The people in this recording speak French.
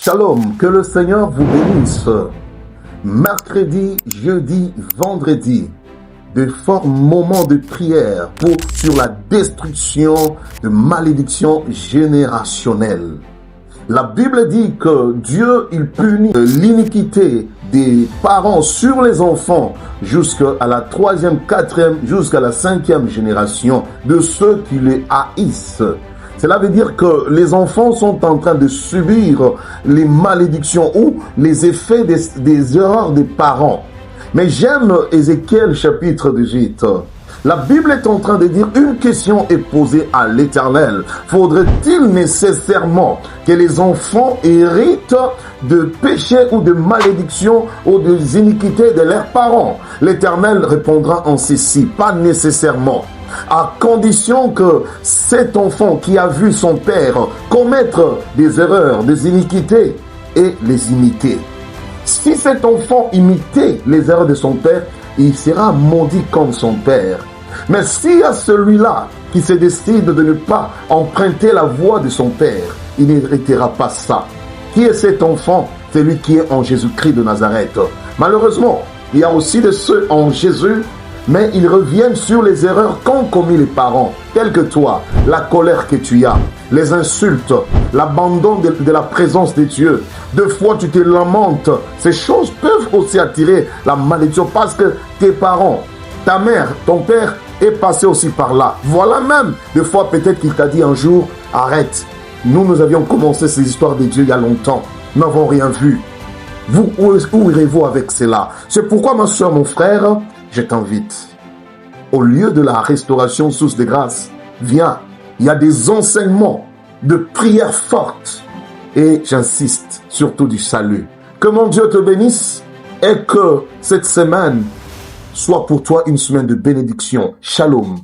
Shalom, que le Seigneur vous bénisse. Mercredi, jeudi, vendredi, de forts moments de prière sur la destruction de malédictions générationnelles. La Bible dit que Dieu, il punit l'iniquité des parents sur les enfants jusqu'à la 3e, 4e, jusqu'à la 5e génération de ceux qui les haïssent. Cela veut dire que les enfants sont en train de subir les malédictions ou les effets des erreurs des parents. Mais j'aime Ézéchiel chapitre 18. La Bible est en train de dire une question est posée à l'Éternel. Faudrait-il nécessairement que les enfants héritent de péchés ou de malédictions ou des iniquités de leurs parents? L'Éternel répondra en ceci, pas nécessairement. À condition que cet enfant qui a vu son père commettre des erreurs, des iniquités et les imiter. Si cet enfant imitait les erreurs de son père, il sera maudit comme son père. Mais s'il y a celui-là qui se décide de ne pas emprunter la voie de son père, il n'héritera pas ça. Qui est cet enfant? Celui qui est en Jésus-Christ de Nazareth. Malheureusement, il y a aussi de ceux en Jésus, mais ils reviennent sur les erreurs qu'ont commis les parents, tels que toi, la colère que tu as, les insultes, l'abandon de la présence de Dieu. Deux fois tu te lamentes. Ces choses peuvent aussi attirer la malédiction parce que tes parents, ta mère, ton père est passé aussi par là. Voilà même, des fois peut-être qu'il t'a dit un jour, arrête. Nous avions commencé ces histoires de Dieu il y a longtemps. Nous n'avons rien vu. Vous, où irez-vous avec cela? C'est pourquoi ma soeur, mon frère, je t'invite. Au lieu de la restauration source de grâce, viens. Il y a des enseignements de prière forte. Et j'insiste, surtout du salut. Que mon Dieu te bénisse et que cette semaine soit pour toi une semaine de bénédiction. Shalom.